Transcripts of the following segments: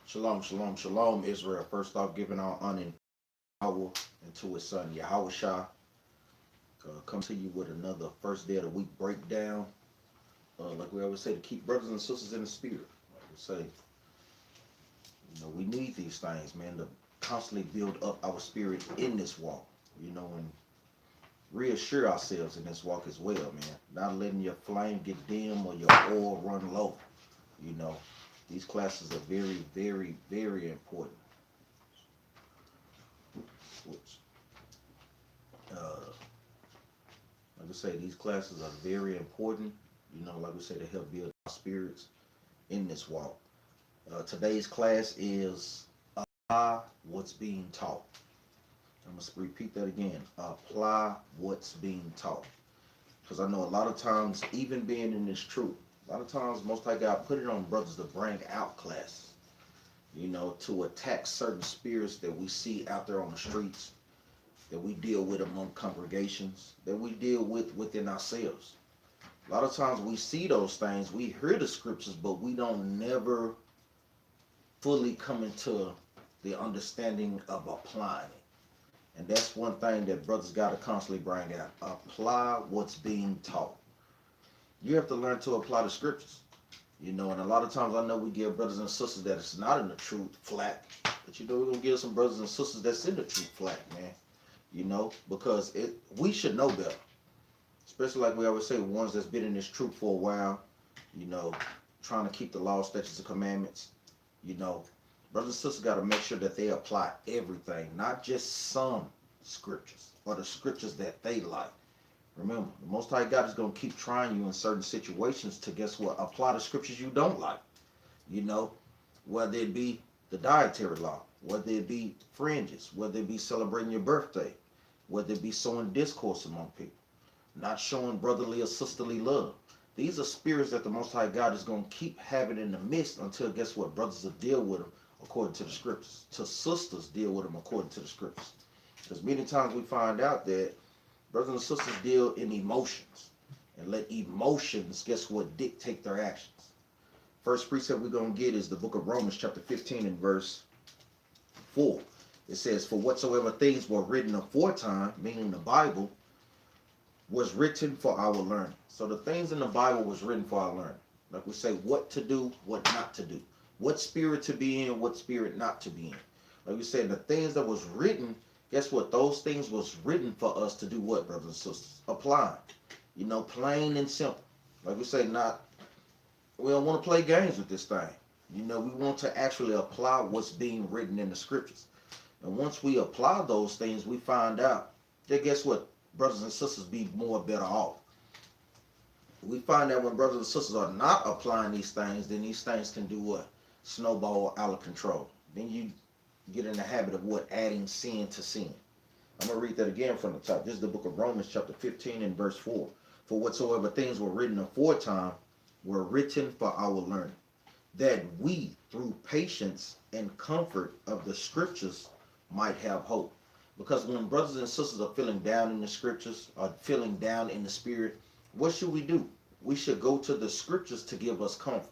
Shalom, shalom, shalom, Israel. First off, giving our honor and power and to his son, Yahweh Shah. Come to you with another first day of the week breakdown. Like we always say, to keep brothers and sisters in the spirit. Like we say, we need these things, man, to constantly build up our spirit in this walk, and reassure ourselves in this walk as well, man. Not letting your flame get dim or your oil run low. You know, these classes are very, very, very important. Like I say, these classes are very important. Like we say, to help build our spirits in this walk. Today's class is apply what's being taught. I must repeat that again. Apply what's being taught. Because I know a lot of times, even being in this truth, a lot of times, most High God put it on brothers to bring out classes, to attack certain spirits that we see out there on the streets, that we deal with among congregations, that we deal with within ourselves. A lot of times we see those things, we hear the scriptures, but we don't never fully come into the understanding of applying it. And that's one thing that brothers got to constantly bring out. Apply what's being taught. You have to learn to apply the scriptures. And a lot of times I know we give brothers and sisters that it's not in the truth flat. But we're going to give some brothers and sisters that's in the truth flat, man. Because we should know better. Especially like we always say, ones that's been in this truth for a while, trying to keep the law, statutes, and commandments. Brothers and sisters got to make sure that they apply everything, not just some scriptures or the scriptures that they like. Remember, the Most High God is going to keep trying you in certain situations to, guess what, apply the scriptures you don't like. Whether it be the dietary law, whether it be fringes, whether it be celebrating your birthday, whether it be sowing discourse among people, not showing brotherly or sisterly love. These are spirits that the Most High God is going to keep having in the midst until, guess what, brothers will deal with them according to the scriptures. To sisters deal with them according to the scriptures. Because many times we find out that brothers and sisters deal in emotions and let emotions, guess what, dictate their actions. First precept we're going to get is the book of Romans chapter 15 and verse 4. It says, for whatsoever things were written aforetime, meaning the Bible, was written for our learning. So the things in the Bible was written for our learning. Like we say, what to do, what not to do. What spirit to be in, what spirit not to be in. Like we said, the things that was written, guess what? Those things was written for us to do what, brothers and sisters? Apply. Plain and simple. Like we say, we don't want to play games with this thing. We want to actually apply what's being written in the scriptures. And once we apply those things, we find out that, guess what? Brothers and sisters be more better off. We find that when brothers and sisters are not applying these things, then these things can do what? Snowball out of control. Then you get in the habit of what? Adding sin to sin. I'm going to read that again from the top. This is the book of Romans chapter 15 and verse 4. For whatsoever things were written aforetime were written for our learning, that we, through patience and comfort of the scriptures, might have hope. Because when brothers and sisters are feeling down in the scriptures, or feeling down in the spirit, what should we do? We should go to the scriptures to give us comfort.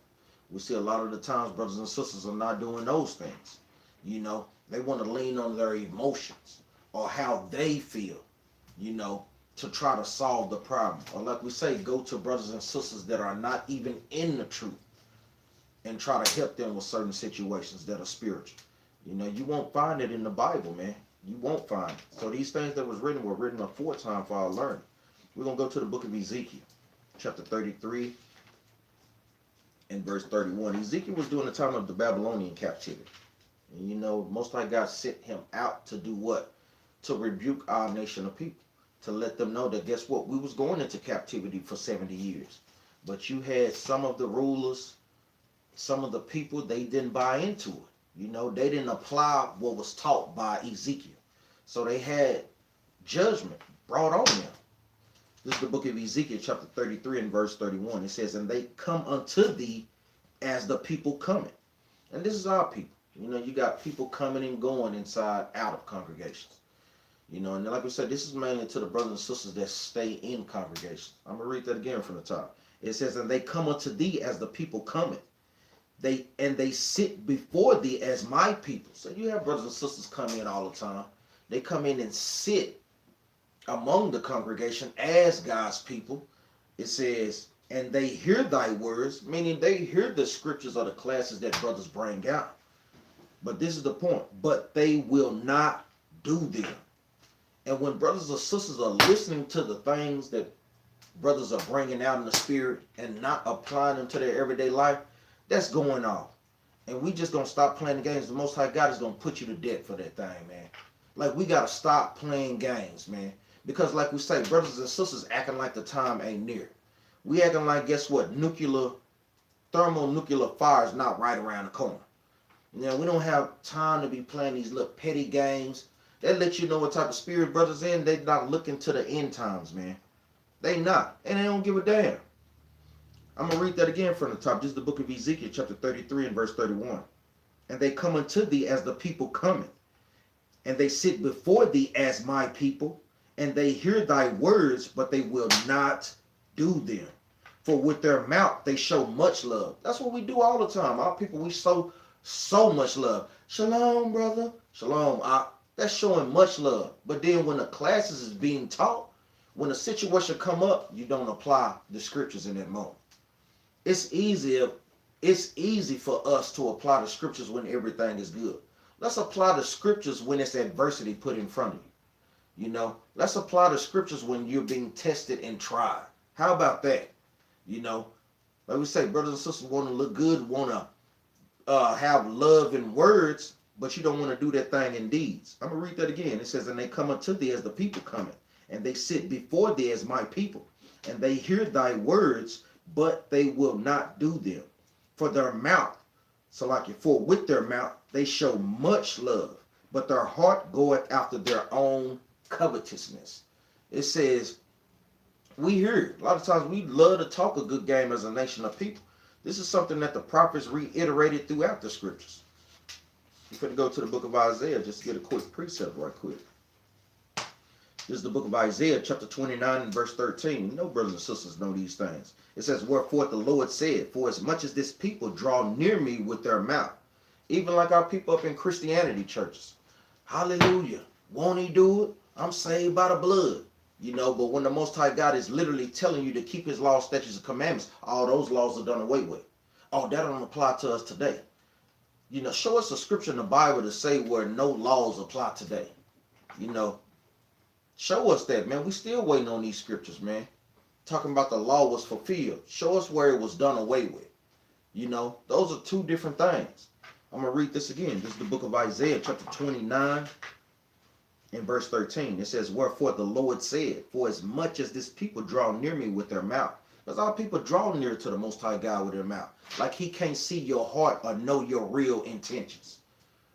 We see a lot of the times brothers and sisters are not doing those things. They want to lean on their emotions or how they feel, to try to solve the problem. Or like we say, go to brothers and sisters that are not even in the truth and try to help them with certain situations that are spiritual. You won't find it in the Bible, man. You won't find it. So these things that was written were written aforetime for our learning. We're going to go to the book of Ezekiel, chapter 33 and verse 31. Ezekiel was during the time of the Babylonian captivity. And Most High God sent him out to do what? To rebuke our nation of people. To let them know that, guess what? We was going into captivity for 70 years. But you had some of the rulers, some of the people, they didn't buy into it. They didn't apply what was taught by Ezekiel. So they had judgment brought on them. This is the book of Ezekiel, chapter 33 and verse 31. It says, and they come unto thee as the people coming. And this is our people. You got people coming and going inside, out of congregations. And like we said, this is mainly to the brothers and sisters that stay in congregations. I'm going to read that again from the top. It says, and they come unto thee as the people coming, They sit before thee as my people. So you have brothers and sisters come in all the time. They come in and sit among the congregation as God's people. It says, and they hear thy words, meaning they hear the scriptures or the classes that brothers bring out. But this is the point. But they will not do them. And when brothers or sisters are listening to the things that brothers are bringing out in the spirit and not applying them to their everyday life, that's going off. And we just gonna stop playing the games. The Most High God is gonna put you to death for that thing, man. Like, we gotta stop playing games, man. Because like we say, brothers and sisters acting like the time ain't near. We acting like, guess what? Thermonuclear fire is not right around the corner. You know, we don't have time to be playing these little petty games. That let you know what type of spirit brothers in. They not looking to the end times, man. They not. And they don't give a damn. I'm going to read that again from the top. This is the book of Ezekiel, chapter 33 and verse 31. And they come unto thee as the people cometh, and they sit before thee as my people, and they hear thy words, but they will not do them. For with their mouth they show much love. That's what we do all the time. Our people, we show so much love. Shalom, brother. Shalom. That's showing much love. But then when the classes is being taught, when a situation come up, you don't apply the scriptures in that moment. It's easy for us to apply the scriptures when everything is good. Let's apply the scriptures when it's adversity put in front of you. You know, let's apply the scriptures when you're being tested and tried. How about that? You know, like we say, brothers and sisters want to look good, want to have love in words, but you don't want to do that thing in deeds. I'm going to read that again. It says, and they come unto thee as the people coming, and they sit before thee as my people, and they hear thy words, but they will not do them. For their mouth, for with their mouth they show much love, but their heart goeth after their own covetousness. It says, we hear it. A lot of times we love to talk a good game as a nation of people. This is something that the prophets reiterated throughout the scriptures. We're going to go to the book of Isaiah just to get a quick precept right quick. This is the book of Isaiah, chapter 29 and verse 13. You know, brothers and sisters know these things. It says, wherefore the Lord said, for as much as this people draw near me with their mouth, even like our people up in Christianity churches. Hallelujah. Won't he do it? I'm saved by the blood. You know, but when the Most High God is literally telling you to keep his laws, statutes, and commandments, all those laws are done away with. Oh, that don't apply to us today. You know, show us a scripture in the Bible to say where no laws apply today. You know, show us that, man. We still waiting on these scriptures, man. Talking about the law was fulfilled. Show us where it was done away with. You know, those are two different things. I'm going to read this again. This is the book of Isaiah, chapter 29 and verse 13. It says, wherefore the Lord said, for as much as this people draw near me with their mouth. Because our people draw near to the Most High God with their mouth. Like he can't see your heart or know your real intentions.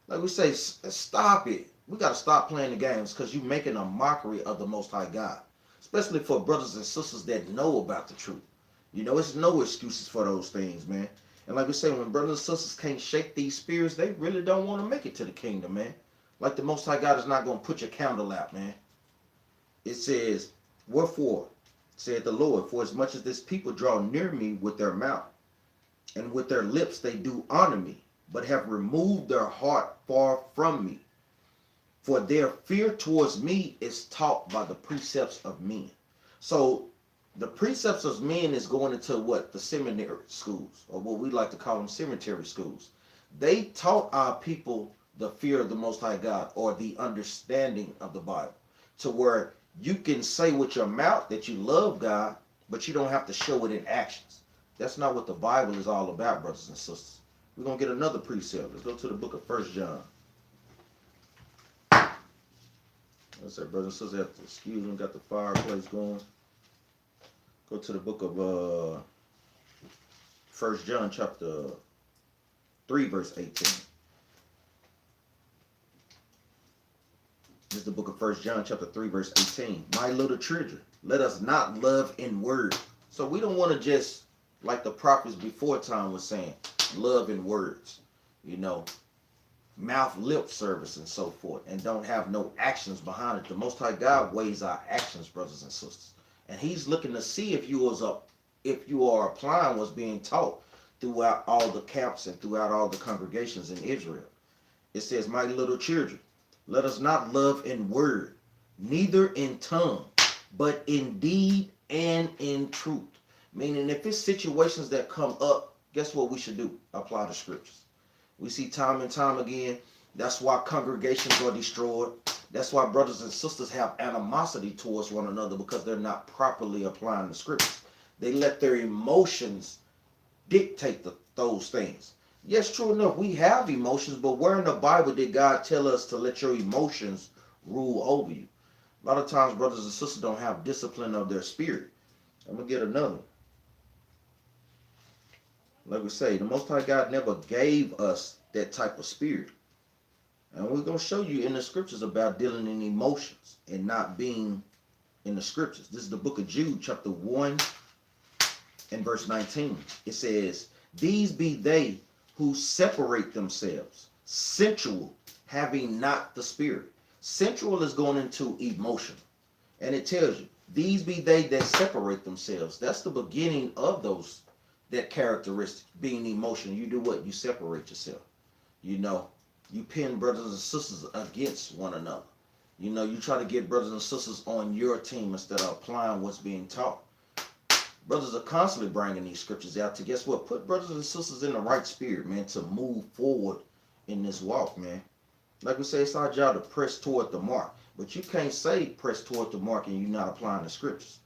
Like we say, stop it. We got to stop playing the games because you're making a mockery of the Most High God. Especially for brothers and sisters that know about the truth. You know, it's no excuses for those things, man. And like we say, when brothers and sisters can't shake these spirits, they really don't want to make it to the kingdom, man. Like the Most High God is not going to put your candle out, man. It says, wherefore, said the Lord, for as much as this people draw near me with their mouth, and with their lips they do honor me, but have removed their heart far from me. For their fear towards me is taught by the precepts of men. So the precepts of men is going into what? The seminary schools, or what we like to call them cemetery schools. They taught our people the fear of the Most High God, or the understanding of the Bible, to where you can say with your mouth that you love God, but you don't have to show it in actions. That's not what the Bible is all about, brothers and sisters. We're going to get another precept. Let's go to the book of 1 John. Let's say, brothers and sisters, have to excuse me, got the fireplace going. Go to the book of 1 John chapter 3, verse 18. This is the book of 1 John chapter 3, verse 18. My little children, let us not love in word. So we don't want to just, like the prophets before time was saying, love in words. You know, mouth, lip service, and so forth, and don't have no actions behind it. The Most High God weighs our actions, brothers and sisters, and he's looking to see if you are applying what's being taught throughout all the camps and throughout all the congregations in Israel. It says, my little children, let us not love in word, neither in tongue, but in deed and in truth. Meaning, if it's situations that come up, guess what we should do? Apply the scriptures. We see time and time again, that's why congregations are destroyed. That's why brothers and sisters have animosity towards one another, because they're not properly applying the scriptures. They let their emotions dictate those things. Yes, true enough, we have emotions, but where in the Bible did God tell us to let your emotions rule over you? A lot of times, brothers and sisters don't have discipline of their spirit. I'm going to get another one. Like we say, the Most High God never gave us that type of spirit. And we're going to show you in the scriptures about dealing in emotions and not being in the scriptures. This is the book of Jude, chapter 1 and verse 19. It says, these be they who separate themselves, sensual, having not the spirit. Sensual is going into emotion. And it tells you, these be they that separate themselves. That's the beginning of that characteristic, being emotional. You do what? You separate yourself. You know, you pin brothers and sisters against one another. You know, you try to get brothers and sisters on your team instead of applying what's being taught. Brothers are constantly bringing these scriptures out to, guess what? Put brothers and sisters in the right spirit, man, to move forward in this walk, man. Like we say, it's our job to press toward the mark. But you can't say press toward the mark and you're not applying the scriptures.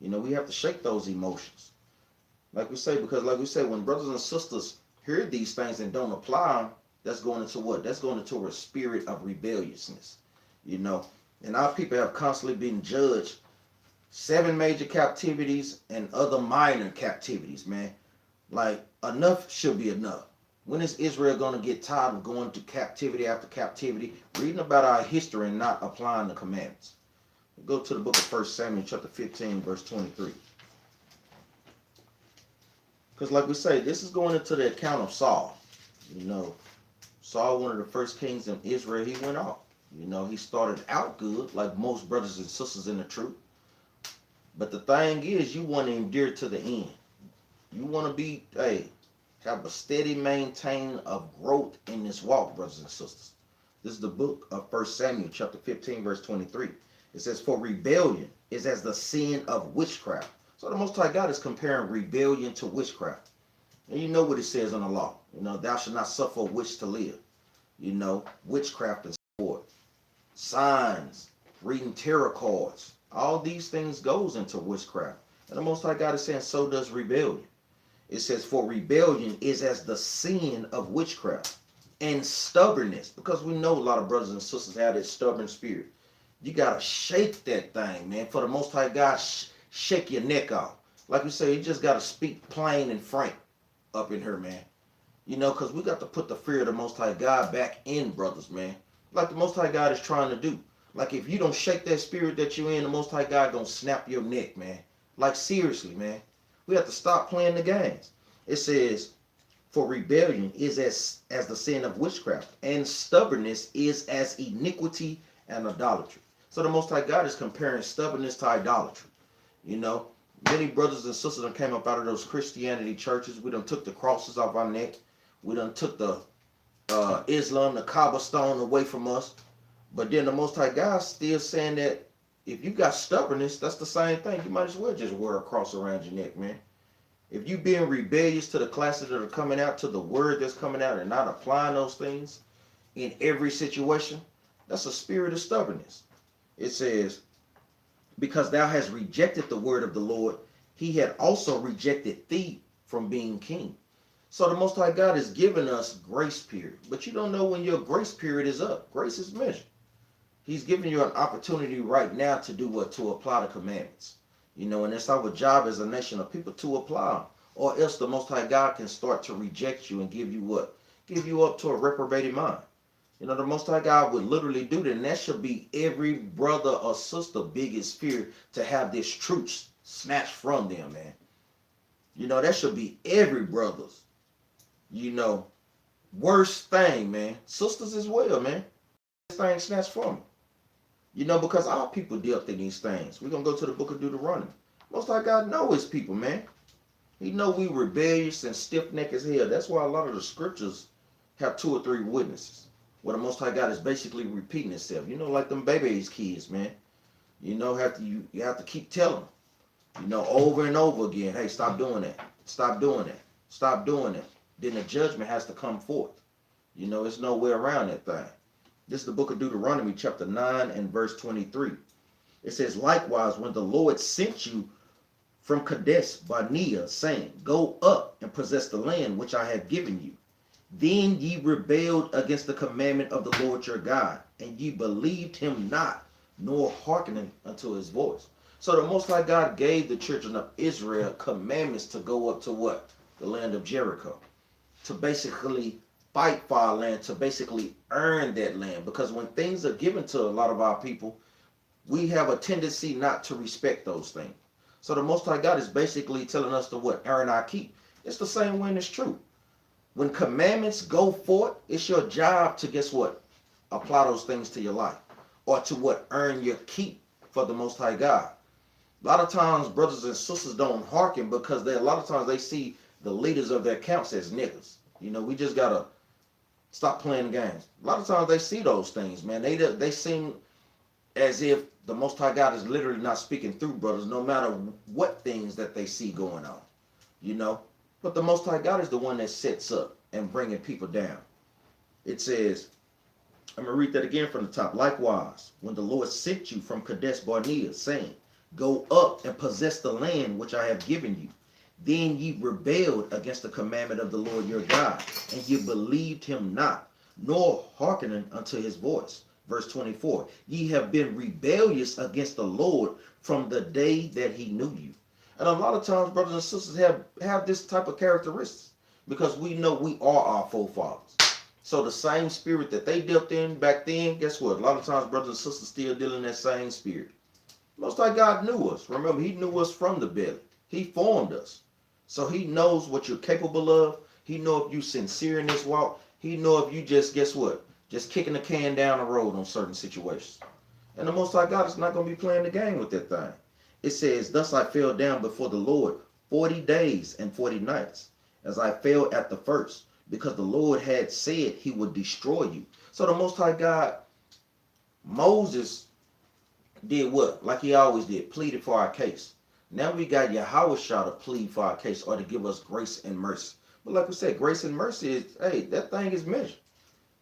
You know, we have to shake those emotions. Like we say, because like we say, when brothers and sisters hear these things and don't apply them, that's going into what? That's going into a spirit of rebelliousness. You know, and our people have constantly been judged 7 major captivities and other minor captivities, man. Like, enough should be enough. When is Israel going to get tired of going to captivity after captivity, reading about our history and not applying the commandments? Go to the book of 1 Samuel chapter 15, verse 23. Because like we say, this is going into the account of Saul. You know, Saul, one of the first kings in Israel, he went off. You know, he started out good, like most brothers and sisters in the truth. But the thing is, you want to endure to the end. You want to be, have a steady maintain of growth in this walk, brothers and sisters. This is the book of 1 Samuel chapter 15, verse 23. It says, for rebellion is as the sin of witchcraft. So the Most High God is comparing rebellion to witchcraft. And you know what it says in the law. You know, thou shalt not suffer a witch to live. You know, witchcraft and sport, signs, reading tarot cards. All these things goes into witchcraft. And the Most High God is saying, so does rebellion. It says, for rebellion is as the sin of witchcraft and stubbornness. Because we know a lot of brothers and sisters have that stubborn spirit. You got to shake that thing, man. For the Most High God, shake your neck off. Like we say, you just got to speak plain and frank up in here, man. You know, because we got to put the fear of the Most High God back in, brothers, man. Like the Most High God is trying to do. Like if you don't shake that spirit that you're in, the Most High God gonna snap your neck, man. Like seriously, man. We have to stop playing the games. It says, for rebellion is as the sin of witchcraft, and stubbornness is as iniquity and idolatry. So the Most High God is comparing stubbornness to idolatry. You know, many brothers and sisters that came up out of those Christianity churches. We done took the crosses off our neck. We done took the Islam, the Kaaba stone away from us. But then the Most High God still saying that if you got stubbornness, that's the same thing. You might as well just wear a cross around your neck, man. If you being rebellious to the classes that are coming out, to the word that's coming out, and not applying those things in every situation, that's a spirit of stubbornness. It says, because thou hast rejected the word of the Lord, he had also rejected thee from being king. So the Most High God is giving us grace period. But you don't know when your grace period is up. Grace is measured. He's giving you an opportunity right now to do what? To apply the commandments. You know, and it's our job as a nation of people to apply them. Or else the Most High God can start to reject you and give you what? Give you up to a reprobated mind. You know, the Most High God would literally do that. And that should be every brother or sister biggest fear, to have this truth snatched from them, man. You know, that should be every brother's, you know, worst thing, man. Sisters as well, man. This thing snatched from them. You know, because our people dealt in these things. We're going to go to the book of Deuteronomy. Most High God knows his people, man. He know we rebellious and stiff-necked as hell. That's why a lot of the scriptures have 2 or 3 witnesses. Where the Most High God is basically repeating itself. You know, like them baby-age kids, man. You know, you have to keep telling them, you know, over and over again, hey, stop doing that. Stop doing that. Stop doing that. Then the judgment has to come forth. You know, there's no way around that thing. This is the book of Deuteronomy, chapter 9 and verse 23. It says, likewise, when the Lord sent you from Kadesh Barnea, saying, go up and possess the land which I have given you, then ye rebelled against the commandment of the Lord your God, and ye believed him not, nor hearkening unto his voice. So the Most High God gave the children of Israel commandments to go up to what? The land of Jericho. To basically fight for our land, to basically earn that land. Because when things are given to a lot of our people, we have a tendency not to respect those things. So the Most High God is basically telling us to what? Earn our keep. It's the same way in this truth. When commandments go forth, it's your job to, guess what? Apply those things to your life. Or to what? Earn your keep for the Most High God. A lot of times, brothers and sisters don't hearken because a lot of times they see the leaders of their camps as niggas. You know, we just got to stop playing games. A lot of times they see those things, man. They seem as if the Most High God is literally not speaking through brothers, no matter what things that they see going on. You know? But the Most High God is the one that sets up and bringing people down. It says, I'm going to read that again from the top. Likewise, when the Lord sent you from Kadesh Barnea, saying, go up and possess the land which I have given you, then ye rebelled against the commandment of the Lord your God, and ye believed him not, nor hearkening unto his voice. Verse 24, ye have been rebellious against the Lord from the day that he knew you. And a lot of times, brothers and sisters have this type of characteristics because we know we are our forefathers. So the same spirit that they dealt in back then, guess what? A lot of times, brothers and sisters still dealing in that same spirit. Most High God knew us. Remember, he knew us from the belly. He formed us. So he knows what you're capable of. He knows if you're sincere in this walk. He knows if you just, guess what? Just kicking the can down the road on certain situations. And the Most High God is not going to be playing the game with that thing. It says, thus I fell down before the Lord 40 days and 40 nights, as I fell at the first, because the Lord had said he would destroy you. So the Most High God, Moses did what? Like he always did, pleaded for our case. Now we got Yahweh to plead for our case or to give us grace and mercy. But like we said, grace and mercy is, hey, that thing is measured.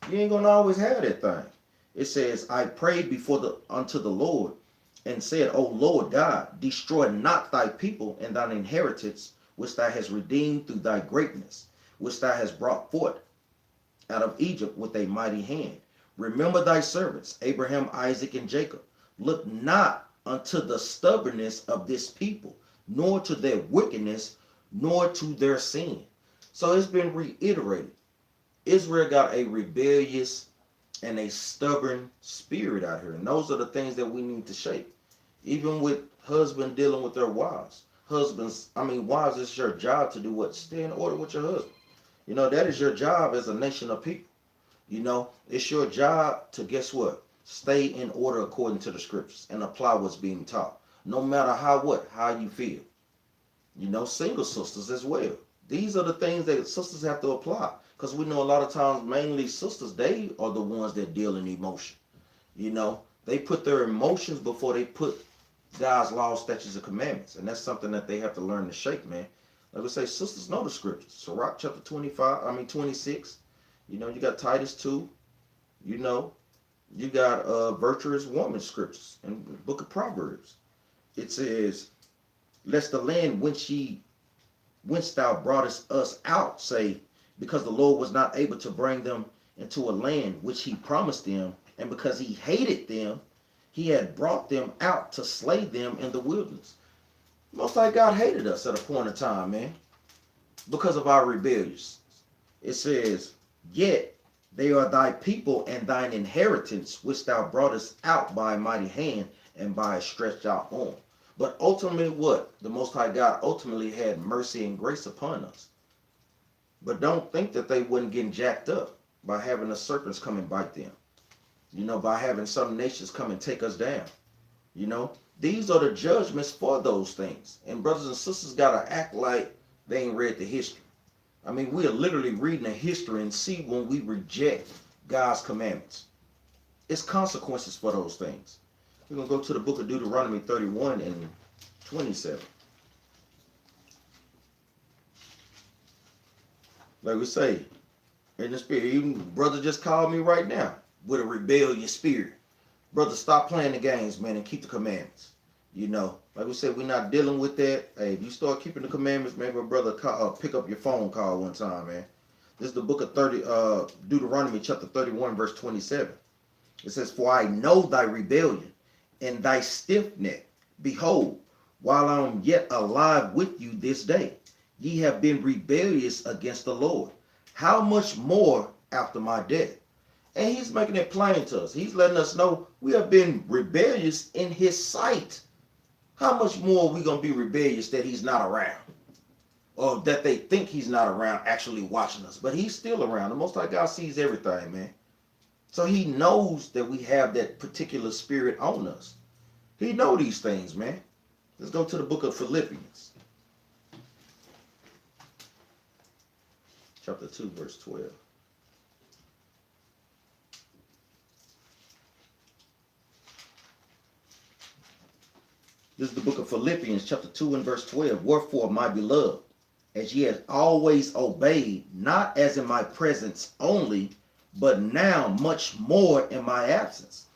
You ain't going to always have that thing. It says, I prayed unto the Lord and said, O Lord God, destroy not thy people and thine inheritance, which thou hast redeemed through thy greatness, which thou hast brought forth out of Egypt with a mighty hand. Remember thy servants, Abraham, Isaac, and Jacob. Look not unto the stubbornness of this people, nor to their wickedness, nor to their sin. So it's been reiterated. Israel got a rebellious and a stubborn spirit out here. And those are the things that we need to shape. Even with husbands dealing with their wives. Wives, it's your job to do what? Stay in order with your husband. You know, that is your job as a nation of people. You know, it's your job to, guess what? Stay in order according to the scriptures and apply what's being taught. No matter how you feel. You know, single sisters as well. These are the things that sisters have to apply. Because we know a lot of times, mainly sisters, they are the ones that deal in emotion. You know, they put their emotions before they put God's laws, statutes, and commandments. And that's something that they have to learn to shape, man. Like we say, sisters know the scriptures. Sirach chapter 26. You know, you got Titus 2. You know, you got virtuous woman scriptures in the book of Proverbs. It says, lest the land whence thou broughtest us out, say, because the Lord was not able to bring them into a land which he promised them, and because he hated them, he had brought them out to slay them in the wilderness. Most High God hated us at a point in time, man, because of our rebellions. It says, yet they are thy people and thine inheritance, which thou broughtest out by a mighty hand and by a stretched out arm. But ultimately what? The Most High God ultimately had mercy and grace upon us. But don't think that they wouldn't get jacked up by having the serpents come and bite them. You know, by having some nations come and take us down. You know, these are the judgments for those things. And brothers and sisters got to act like they ain't read the history. I mean, we are literally reading the history and see when we reject God's commandments. It's consequences for those things. We're going to go to the book of Deuteronomy 31 and 27. Like we say, in the spirit, even brother just called me right now with a rebellious spirit. Brother, stop playing the games, man, and keep the commandments. You know, like we said, we're not dealing with that. Hey, if you start keeping the commandments, maybe a brother pick up your phone call one time, man. This is the book of Deuteronomy chapter 31, verse 27. It says, "For I know thy rebellion and thy stiff neck. Behold, while I am yet alive with you this day, ye have been rebellious against the Lord. How much more after my death?" And he's making it plain to us. He's letting us know we have been rebellious in his sight. How much more are we going to be rebellious that he's not around? Or that they think he's not around actually watching us. But he's still around. The Most High God sees everything, man. So he knows that we have that particular spirit on us. He knows these things, man. Let's go to the book of Philippians. Chapter 2, verse 12. This is the book of Philippians, chapter 2 and verse 12. "Wherefore, my beloved, as ye have always obeyed, not as in my presence only, but now much more in my absence."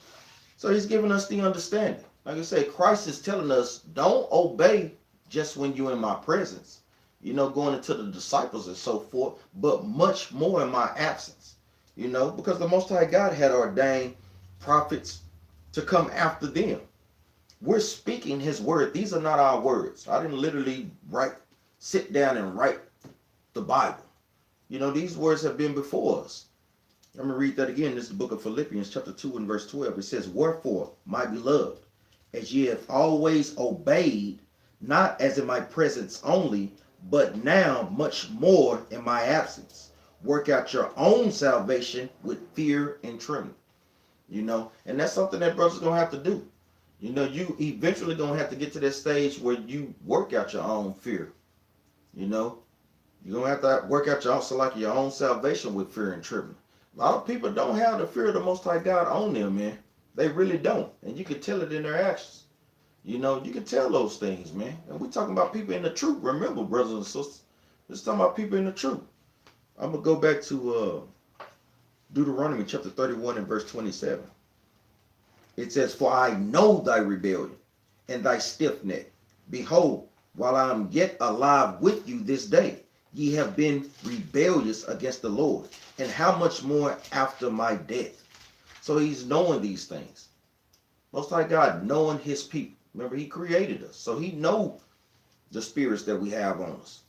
So he's giving us the understanding. Like I say, Christ is telling us, don't obey just when you're in my presence. You know, going into the disciples and so forth, but much more in my absence. You know, because the Most High God had ordained prophets to come after them. We're speaking his word. These are not our words. I didn't literally sit down and write the Bible. You know, these words have been before us. Let me read that again. This is the book of Philippians, chapter 2 and verse 12. It says, "Wherefore, my beloved, as ye have always obeyed, not as in my presence only, but now much more in my absence, work out your own salvation with fear and trembling." You know, and that's something that brothers going to have to do. You know, you eventually going to have to get to that stage where you work out your own fear. You know, you're going to have to work out your own salvation with fear and trembling. A lot of people don't have the fear of the Most High God on them, man. They really don't. And you can tell it in their actions. You know, you can tell those things, man. And we're talking about people in the truth. Remember, brothers and sisters, we're talking about people in the truth. I'm going to go back to Deuteronomy chapter 31 and verse 27. It says, "For I know thy rebellion and thy stiff neck. Behold, while I am yet alive with you this day, ye have been rebellious against the Lord. And how much more after my death?" So he's knowing these things. Most High God knowing his people. Remember, he created us. So he knows the spirits that we have on us.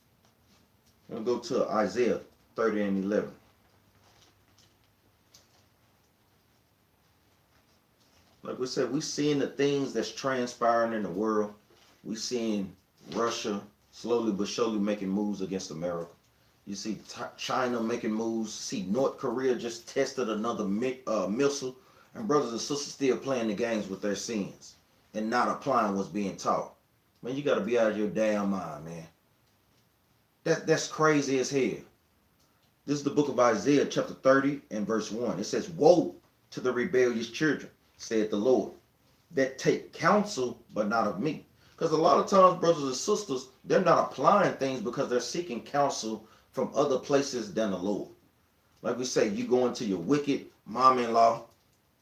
I'm going to go to Isaiah 30 and 11. Like we said, we're seeing the things that's transpiring in the world. We're seeing Russia slowly but surely making moves against America. You see China making moves. See North Korea just tested another missile. And brothers and sisters still playing the games with their sins and not applying what's being taught. Man, you got to be out of your damn mind, man. That's crazy as hell. This is the book of Isaiah chapter 30 and verse 1. It says, "Woe to the rebellious children, said the Lord, that take counsel but not of me." Because a lot of times, brothers and sisters, they're not applying things because they're seeking counsel from other places than the Lord. Like we say, you go into your wicked mom-in-law,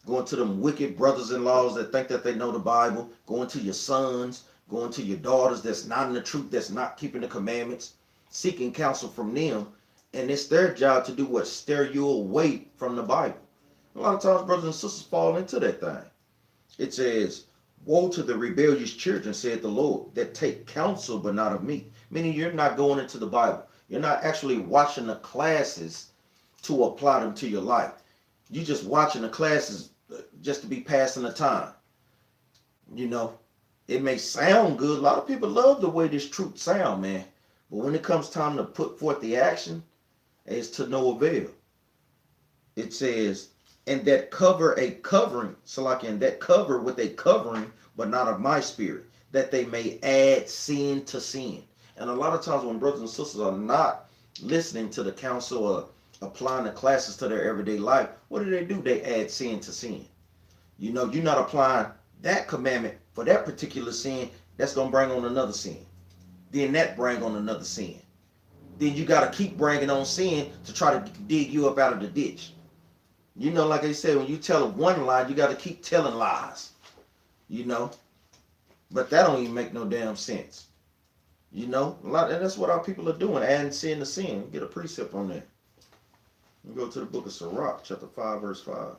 going to them wicked brothers-in-laws that think that they know the Bible, going to your sons, going to your daughters that's not in the truth, that's not keeping the commandments, seeking counsel from them, and it's their job to do what? Steer you away from the Bible. A lot of times, brothers and sisters fall into that thing. It says, "Woe to the rebellious children, said the Lord, that take counsel but not of me." Meaning you're not going into the Bible. You're not actually watching the classes to apply them to your life. You're just watching the classes just to be passing the time. You know, it may sound good. A lot of people love the way this truth sound, man. But when it comes time to put forth the action, it's to no avail. It says, "And that cover a covering," and that cover with a covering, but not of my spirit, that they may add sin to sin. And a lot of times when brothers and sisters are not listening to the counsel or applying the classes to their everyday life, what do? They add sin to sin. You know, you're not applying that commandment for that particular sin. That's going to bring on another sin. Then that bring on another sin. Then you got to keep bringing on sin to try to dig you up out of the ditch. You know, like I said, when you tell one lie, you got to keep telling lies. You know, but that don't even make no damn sense. You know, and that's what our people are doing, adding sin to sin. Get a precept on that. We go to the book of Sirach, chapter 5, verse 5.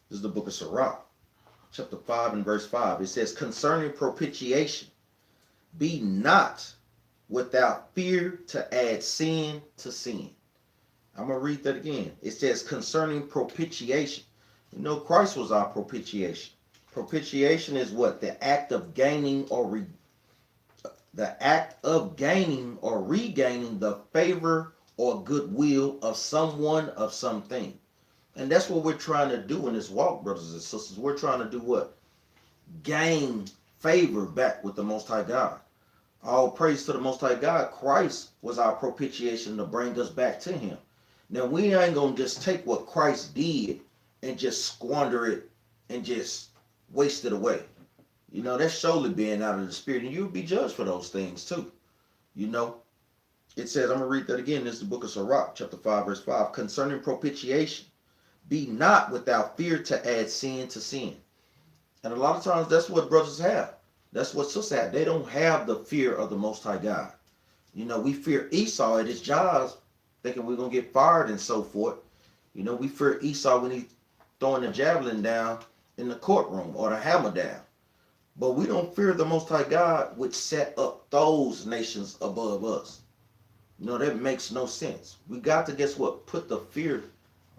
This is the book of Sirach, chapter 5 and verse 5. It says, concerning propitiation, be not without fear to add sin to sin. I'm going to read that again. It says, concerning propitiation. You know, Christ was our propitiation. Propitiation is what? The act of gaining or regaining the favor or goodwill of someone, of something. And that's what we're trying to do in this walk, brothers and sisters. We're trying to do what? Gain favor back with the Most High God. All praise to the Most High God. Christ was our propitiation to bring us back to him. Now, we ain't going to just take what Christ did and just squander it and just waste it away. You know, that's surely being out of the spirit, and you'll be judged for those things too. You know, it says, I'm going to read that again. This is the book of Sirach, chapter 5, verse 5. Concerning propitiation, be not without fear to add sin to sin. And a lot of times that's what brothers have. That's what sisters have. They don't have the fear of the Most High God. You know, we fear Esau at his jobs, thinking we're going to get fired and so forth. You know, we fear Esau when he's throwing the javelin down in the courtroom or the hammer down. But we don't fear the Most High God, which set up those nations above us. You know, that makes no sense. We got to, guess what? Put the fear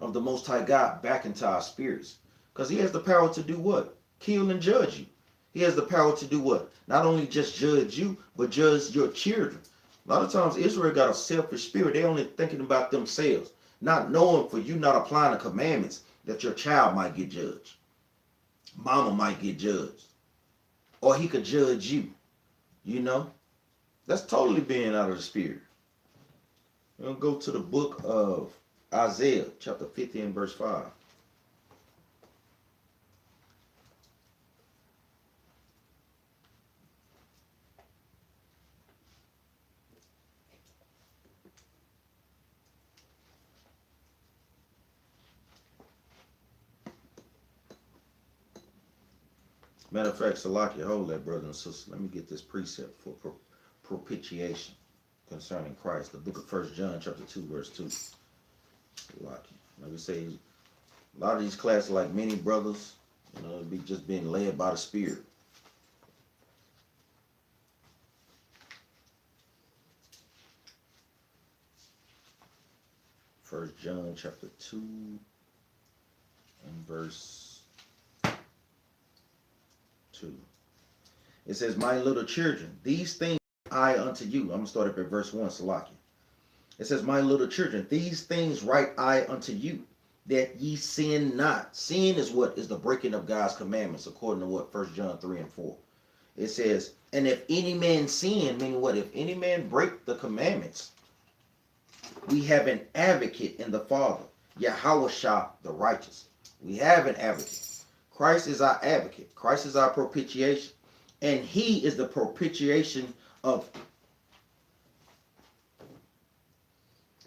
of the Most High God back into our spirits. Because he has the power to do what? Kill and judge you. He has the power to do what? Not only just judge you, but judge your children. A lot of times Israel got a selfish spirit. They're only thinking about themselves, not knowing for you not applying the commandments that your child might get judged. Mama might get judged. Or he could judge you. You know? That's totally being out of the spirit. We're going to go to the book of Isaiah, chapter 50 and verse 5. Matter of fact, Salaki, hold that, brother and sister. Let me get this precept for propitiation concerning Christ. The book of 1 John, chapter 2, verse 2. Salaki. Like we say, a lot of these classes, like many brothers, you know, be just being led by the Spirit. First John, chapter 2, and verse 2. It says, my little children, these things I unto you. I'm going to start up at verse 1, Salaki. It says, my little children, these things write I unto you, that ye sin not. Sin is what? Is the breaking of God's commandments, according to what? 1 John 3 and 4. It says, and if any man sin, meaning what? If any man break the commandments, we have an advocate in the Father, Yahushua the righteous. We have an advocate. Christ is our advocate. Christ is our propitiation. And he is the propitiation of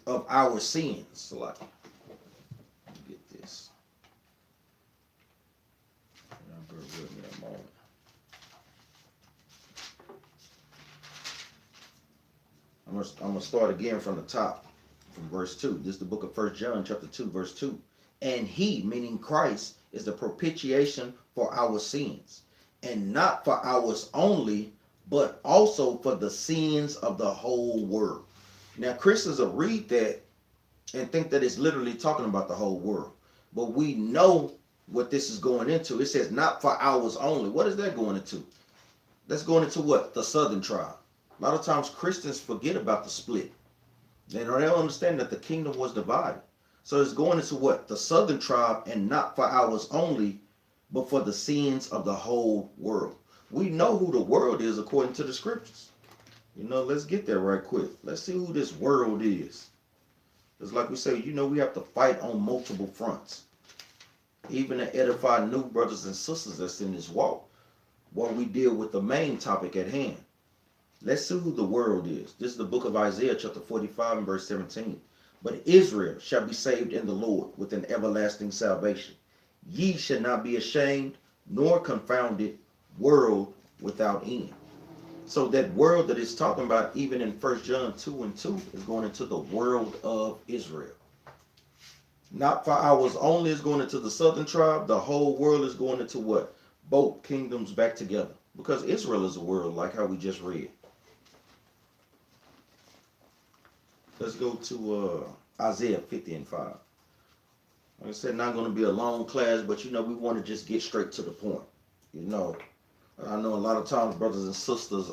our sins. So like, get this. Bear with me a moment. I'm going to start again from the top, from verse 2. This is the book of 1 John, chapter 2, verse 2. And he, meaning Christ, is the propitiation for our sins, and not for ours only, but also for the sins of the whole world. Now, Christians will read that and think that it's literally talking about the whole world. But we know what this is going into. It says not for ours only. What is that going into? That's going into what? The southern tribe. A lot of times Christians forget about the split. They don't understand that the kingdom was divided. So it's going into what? The southern tribe, and not for ours only, but for the sins of the whole world. We know who the world is according to the scriptures. Let's get there right quick. Let's see who this world is. It's like we say, we have to fight on multiple fronts. Even to edify new brothers and sisters that's in this walk, while we deal with the main topic at hand. Let's see who the world is. This is the book of Isaiah, chapter 45 and verse 17. But Israel shall be saved in the Lord with an everlasting salvation. Ye shall not be ashamed, nor confounded, world without end. So that world that it's talking about, even in 1 John 2 and 2, is going into the world of Israel. Not for ours only is going into the southern tribe. The whole world is going into what? Both kingdoms back together. Because Israel is a world, like how we just read. Let's go to Isaiah 50 and 5. Like I said, not going to be a long class, but we want to just get straight to the point. I know a lot of times brothers and sisters,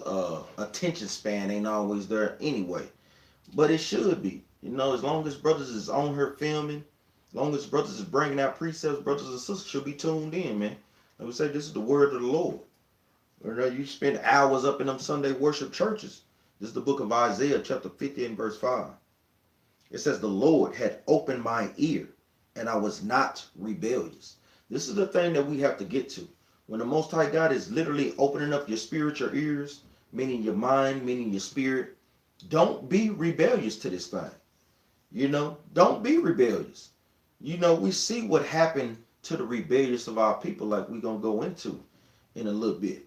attention span ain't always there anyway. But it should be. As long as brothers is on here filming, as long as brothers is bringing out precepts, brothers and sisters should be tuned in, man. Like we say, this is the word of the Lord. You spend hours up in them Sunday worship churches. This is the book of Isaiah, chapter 50 and verse 5. It says, the Lord had opened my ear, and I was not rebellious. This is the thing that we have to get to. When the Most High God is literally opening up your spiritual ears, meaning your mind, meaning your spirit, don't be rebellious to this thing. Don't be rebellious. We see what happened to the rebellious of our people, like we're going to go into in a little bit.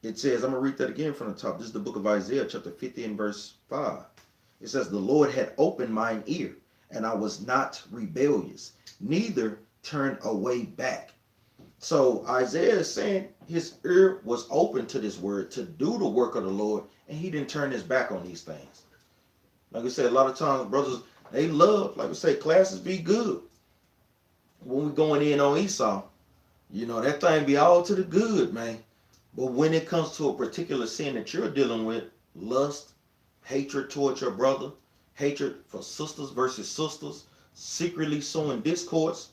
It says, I'm going to read that again from the top. This is the book of Isaiah, chapter 50 and verse 5. It says, the Lord had opened mine ear, and I was not rebellious, neither turned away back. So Isaiah is saying his ear was open to this word to do the work of the Lord, and he didn't turn his back on these things. Like we said, a lot of times brothers, they love, like we say, classes be good. When we going in on Esau, that thing be all to the good, man. But when it comes to a particular sin that you're dealing with, lust, hatred towards your brother, hatred for sisters versus sisters, secretly sowing discords,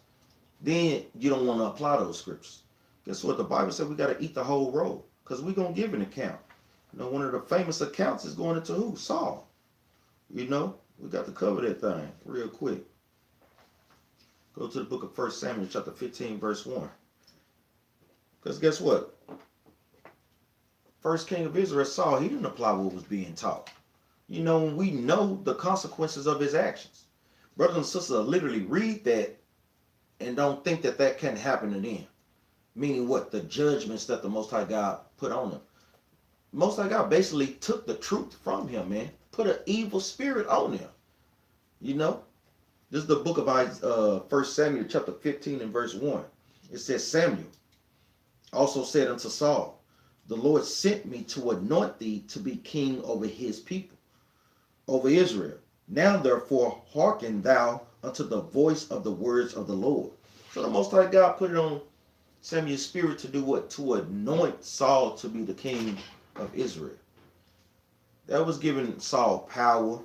then you don't want to apply those scriptures. Guess what? The Bible said we got to eat the whole roll, because we're going to give an account. One of the famous accounts is going into who? Saul. We got to cover that thing real quick. Go to the book of 1 Samuel, chapter 15, verse 1. Because guess what? First king of Israel, Saul, he didn't apply what was being taught. We know the consequences of his actions. Brothers and sisters literally read that and don't think that that can happen to them. Meaning what? The judgments that the Most High God put on them. Most High God basically took the truth from him, man. Put an evil spirit on him. This is the book of 1 Samuel chapter 15 and verse 1. It says, Samuel also said unto Saul, the Lord sent me to anoint thee to be king over his people, over Israel. Now therefore hearken thou unto the voice of the words of the Lord. So the Most High God put it on Samuel's spirit to do what? To anoint Saul to be the king of Israel. That was giving Saul power,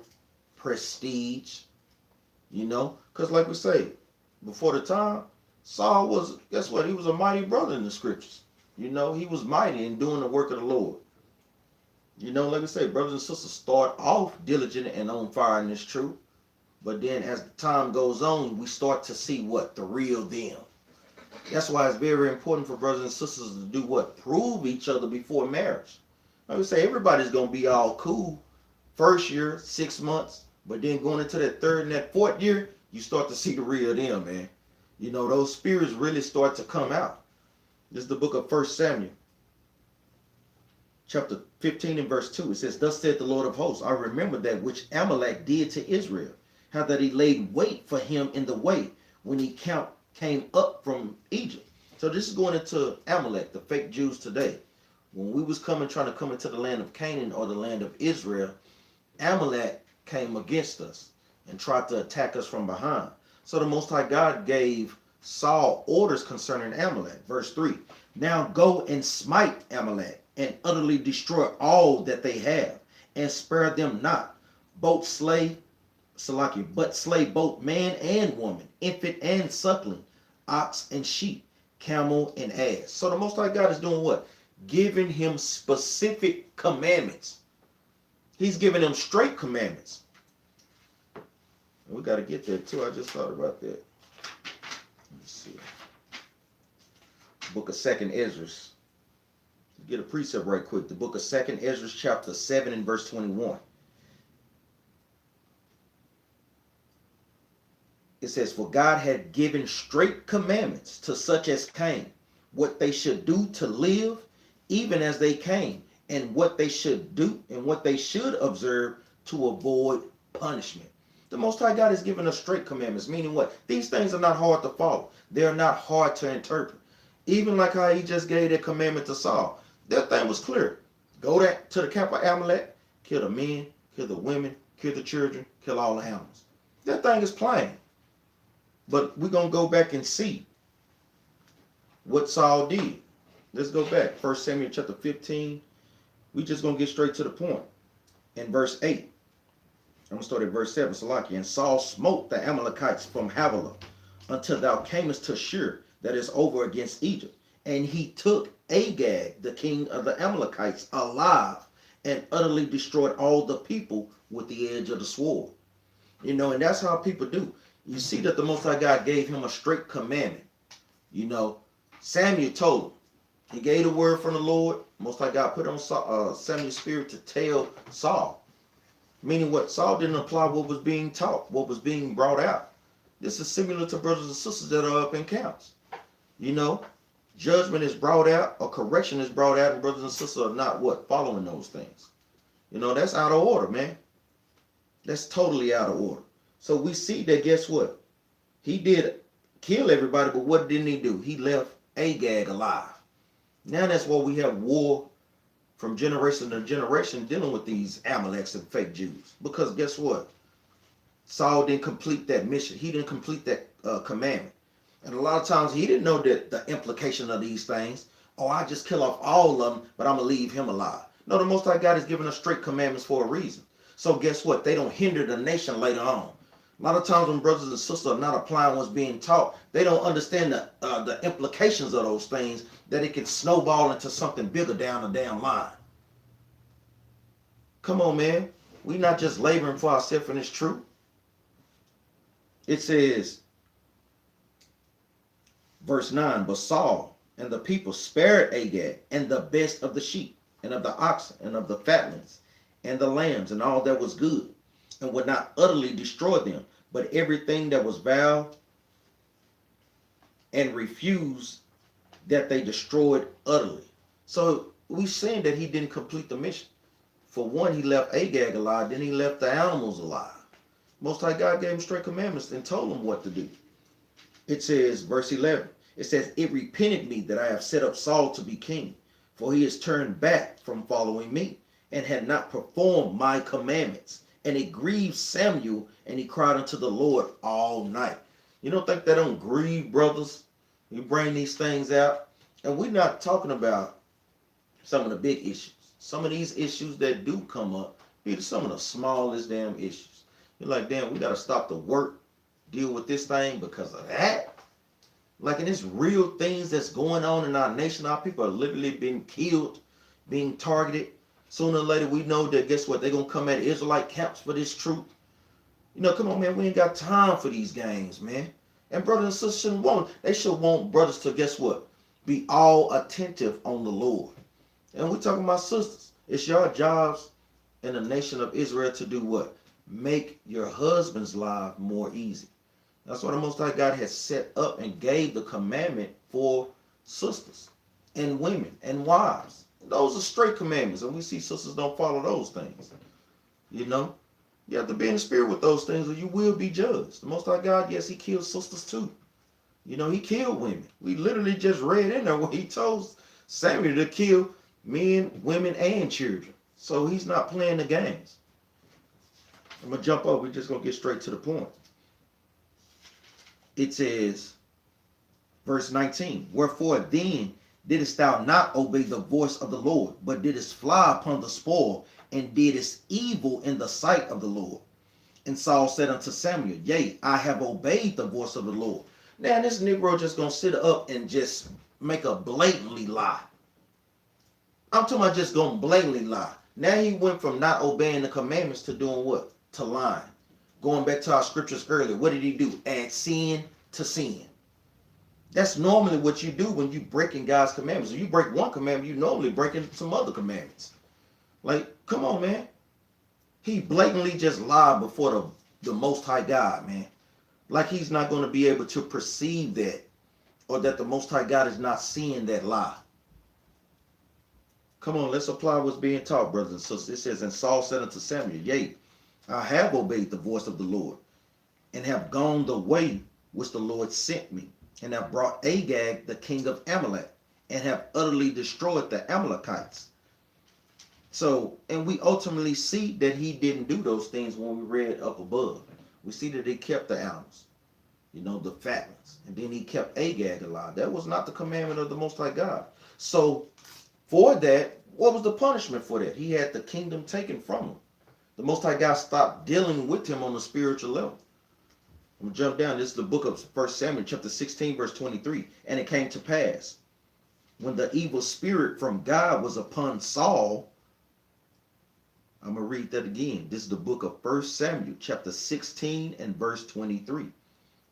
prestige, because like we say, before the time, Saul was, guess what? He was a mighty brother in the scriptures. He was mighty in doing the work of the Lord. Like I say, brothers and sisters start off diligent and on fire in this truth. But then as the time goes on, we start to see what? The real them. That's why it's very important for brothers and sisters to do what? Prove each other before marriage. Like I say, everybody's going to be all cool first year, 6 months. But then going into that third and that fourth year, you start to see the real them, man. Those spirits really start to come out. This is the book of 1 Samuel, chapter 15 and verse 2. It says, thus saith the Lord of hosts, I remember that which Amalek did to Israel, how that he laid wait for him in the way when he came up from Egypt. So this is going into Amalek, the fake Jews today. When we was trying to come into the land of Canaan or the land of Israel, Amalek came against us and tried to attack us from behind. So the Most High God gave Saul orders concerning Amalek. Verse 3. Now go and smite Amalek and utterly destroy all that they have, and spare them not. Both slay, but slay both man and woman, infant and suckling, ox and sheep, camel and ass. So the Most High God is doing what? Giving him specific commandments. He's giving him straight commandments. We got to get there too. I just thought about that. Let's see. Book of 2nd Ezra. Get a precept right quick. The book of 2nd Ezra, chapter 7 and verse 21. It says, for God had given straight commandments to such as came, what they should do to live, even as they came, and what they should do and what they should observe to avoid punishment. The Most High God has given us straight commandments, meaning what? These things are not hard to follow. They are not hard to interpret. Even like how he just gave that commandment to Saul. That thing was clear. Go to the camp of Amalek, kill the men, kill the women, kill the children, kill all the animals. That thing is plain. But we're going to go back and see what Saul did. Let's go back. 1 Samuel chapter 15. We just going to get straight to the point. In verse 8. I'm going to start at verse 7. Salakia. And Saul smote the Amalekites from Havilah until thou camest to Shur, that is over against Egypt. And he took Agag, the king of the Amalekites, alive, and utterly destroyed all the people with the edge of the sword. You know, and that's how people do. You see that the Most High God gave him a straight commandment. You know, Samuel told him. He gave the word from the Lord. Most High God put on Samuel's spirit to tell Saul. Meaning what? Saul didn't apply what was being taught, what was being brought out. This is similar to brothers and sisters that are up in camps. You know, judgment is brought out or correction is brought out, and brothers and sisters are not what? Following those things. You know, that's out of order, man. That's totally out of order. So we see that, guess what? He did kill everybody, but what didn't he do? He left Agag alive. Now that's why we have war from generation to generation dealing with these Amaleks and fake Jews. Because guess what? Saul didn't complete that mission. He didn't complete that commandment. And a lot of times he didn't know that the implication of these things. Oh, I just kill off all of them, but I'm going to leave him alive. No, the Most High God has given us straight commandments for a reason. So guess what? They don't hinder the nation later on. A lot of times when brothers and sisters are not applying what's being taught, they don't understand the implications of those things, that it can snowball into something bigger down the damn line. Come on, man. We're not just laboring for ourselves, and it's true. It says, verse 9, but Saul and the people spared Agag and the best of the sheep and of the oxen and of the fatlings and the lambs and all that was good, and would not utterly destroy them, but everything that was vile, and refused that they destroyed utterly. So we're saying that he didn't complete the mission. For one, he left Agag alive, then he left the animals alive. Most High God gave him straight commandments and told him what to do. It says, verse 11, it says, it repented me that I have set up Saul to be king, for he has turned back from following me, and had not performed my commandments. And it grieved Samuel, and he cried unto the Lord all night. You don't think that don't grieve brothers? You bring these things out. And we're not talking about some of the big issues. Some of these issues that do come up be some of the smallest damn issues. You're like, damn, we got to stop the work, deal with this thing because of that. Like, and it's real things that's going on in our nation. Our people are literally being killed, being targeted. Sooner or later, we know that, guess what? They're going to come at Israelite camps for this truth. You know, come on, man. We ain't got time for these games, man. And brothers and sisters shouldn't want, they should want brothers to, guess what? Be all attentive on the Lord. And we're talking about sisters. It's your jobs in the nation of Israel to do what? Make your husband's life more easy. That's what the Most High God has set up and gave the commandment for sisters and women and wives. Those are straight commandments, and we see sisters don't follow those things. You know, you have to be in the spirit with those things, or you will be judged. The Most High God, yes, he killed sisters too. You know, he killed women. We literally just read in there where he told Samuel to kill men, women, and children. So he's not playing the games. I'm going to jump over. We're just going to get straight to the point. It says, Verse 19, wherefore then didst thou not obey the voice of the Lord, but didst fly upon the spoil, and didst evil in the sight of the Lord? And Saul said unto Samuel, yea, I have obeyed the voice of the Lord. Now this Negro just gonna sit up and just make a blatantly lie. I'm talking about just gonna blatantly lie. Now he went from not obeying the commandments to doing what? To lying. Going back to our scriptures earlier, what did he do? Add sin to sin. That's normally what you do when you breaking God's commandments. If you break one commandment, you normally breaking some other commandments. Like, come on, man. He blatantly just lied before the Most High God, man. Like he's not going to be able to perceive that, or that the Most High God is not seeing that lie. Come on, let's apply what's being taught, brothers and sisters. It says, and Saul said unto Samuel, yea, I have obeyed the voice of the Lord, and have gone the way which the Lord sent me, and have brought Agag, the king of Amalek, and have utterly destroyed the Amalekites. So, and we ultimately see that he didn't do those things when we read up above. We see that he kept the animals, the fatlings, and then he kept Agag alive. That was not the commandment of the Most High God. So, for that, what was the punishment for that? He had the kingdom taken from him. The Most High God stopped dealing with him on a spiritual level. I'm going to jump down. This is the book of 1 Samuel, chapter 16, verse 23. And it came to pass, when the evil spirit from God was upon Saul. I'm going to read that again. This is the book of 1 Samuel, chapter 16 and verse 23.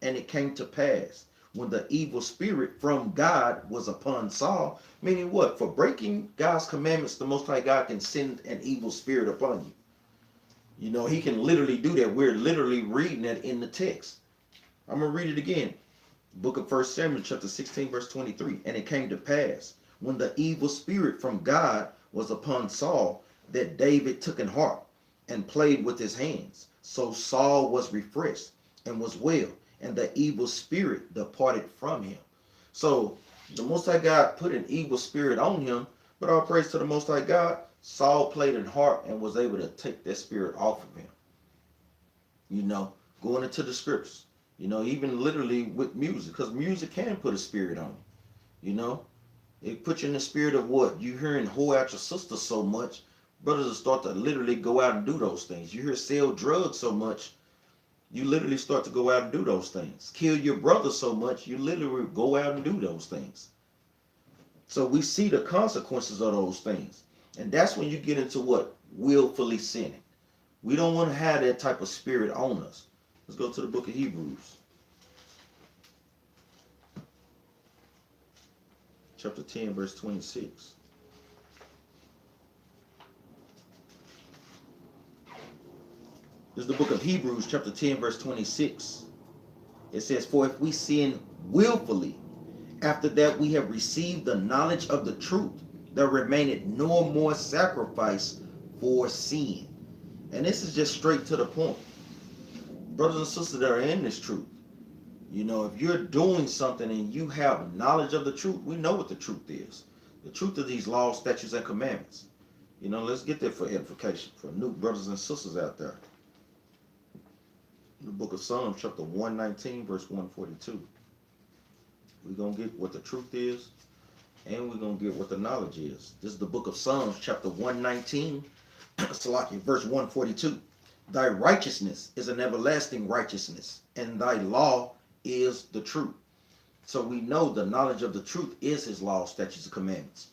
And it came to pass, when the evil spirit from God was upon Saul, meaning what? For breaking God's commandments, the Most High God can send an evil spirit upon you. He can literally do that. We're literally reading that in the text. I'm going to read it again. Book of 1 Samuel, chapter 16, verse 23. And it came to pass, when the evil spirit from God was upon Saul, that David took an harp and played with his hands. So Saul was refreshed and was well, and the evil spirit departed from him. So the Most High God put an evil spirit on him, but all praise to the Most High God, Saul played an harp and was able to take that spirit off of him. Going into the scriptures, even literally with music, because music can put a spirit on you. It puts you in the spirit of what? You hearing whore at your sister so much, brothers will start to literally go out and do those things. You hear sell drugs so much, you literally start to go out and do those things. Kill your brother so much, you literally go out and do those things. So we see the consequences of those things. And that's when you get into what? Willfully sinning. We don't want to have that type of spirit on us. Let's go to the book of Hebrews. Chapter 10, verse 26. This is the book of Hebrews, chapter 10, verse 26. It says, for if we sin willfully, after that we have received the knowledge of the truth, there remaineth no more sacrifice for sin. And this is just straight to the point. Brothers and sisters that are in this truth, if you're doing something and you have knowledge of the truth, we know what the truth is. The truth of these laws, statutes, and commandments. Let's get there for edification, for new brothers and sisters out there. The book of Psalms, chapter 119, verse 142. We're going to get what the truth is, and we're going to get what the knowledge is. This is the book of Psalms, chapter 119, verse 142. Thy righteousness is an everlasting righteousness, and thy law is the truth. So we know the knowledge of the truth is his law, statutes, and commandments.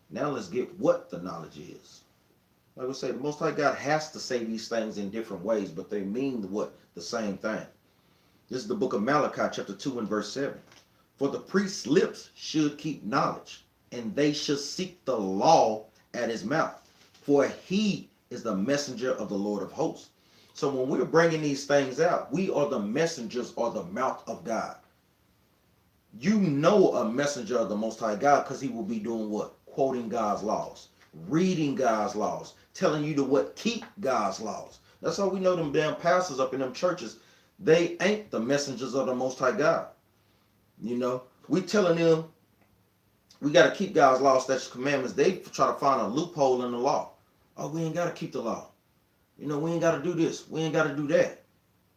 Now let's get what the knowledge is. Like we say, the Most High God has to say these things in different ways, but they mean what? The same thing. This is the book of Malachi, chapter 2 and verse 7. For the priest's lips should keep knowledge, and they should seek the law at his mouth. For he is the messenger of the Lord of hosts. So when we're bringing these things out, we are the messengers or the mouth of God. You know a messenger of the Most High God because he will be doing what? Quoting God's laws, reading God's laws, telling you to what? Keep God's laws. That's how we know them damn pastors up in them churches. They ain't the messengers of the Most High God. We telling them we got to keep God's laws, statutes, commandments. They try to find a loophole in the law. Oh, we ain't got to keep the law. We ain't got to do this. We ain't got to do that.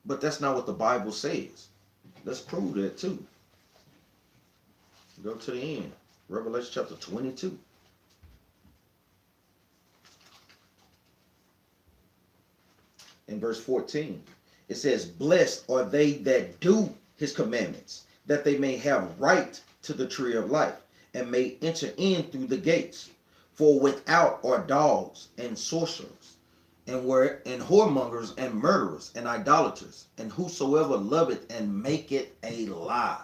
But that's not what the Bible says. Let's prove that too. Go to the end. Revelation chapter 22. In verse 14. It says, blessed are they that do his commandments, that they may have right to the tree of life, and may enter in through the gates. For without are dogs and sorcerers, and whoremongers and murderers and idolaters, and whosoever loveth and maketh a lie.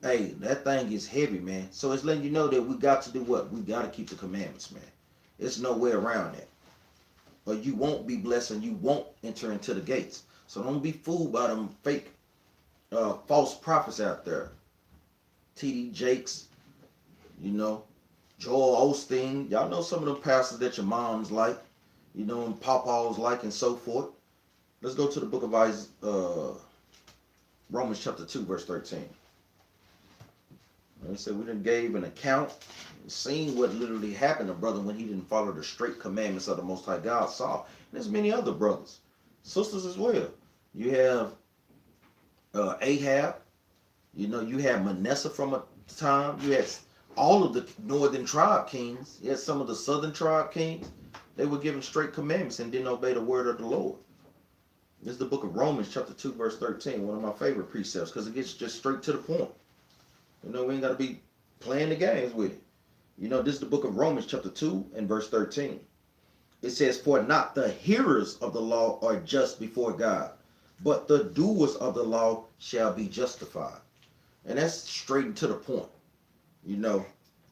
Hey, that thing is heavy, man. So it's letting you know that we got to do what? We got to keep the commandments, man. It's no way around that. Or you won't be blessed and you won't enter into the gates. So don't be fooled by them fake false prophets out there. T.D. Jakes, Joel Osteen. Y'all know some of them pastors that your moms like, and papaws like, and so forth. Let's go to the book of Romans chapter 2, verse 13. They said we done gave an account, seen what literally happened to brother when he didn't follow the straight commandments of the Most High God, Saul. And there's many other brothers, sisters as well. You have Ahab, you had Manasseh from a time. You had all of the northern tribe kings. You had some of the southern tribe kings. They were given straight commandments and didn't obey the word of the Lord. This is the book of Romans chapter 2, verse 13, one of my favorite precepts because it gets just straight to the point. We ain't got to be playing the games with it. This is the book of Romans chapter 2 and verse 13. It says, for not the hearers of the law are just before God, but the doers of the law shall be justified. And that's straight to the point.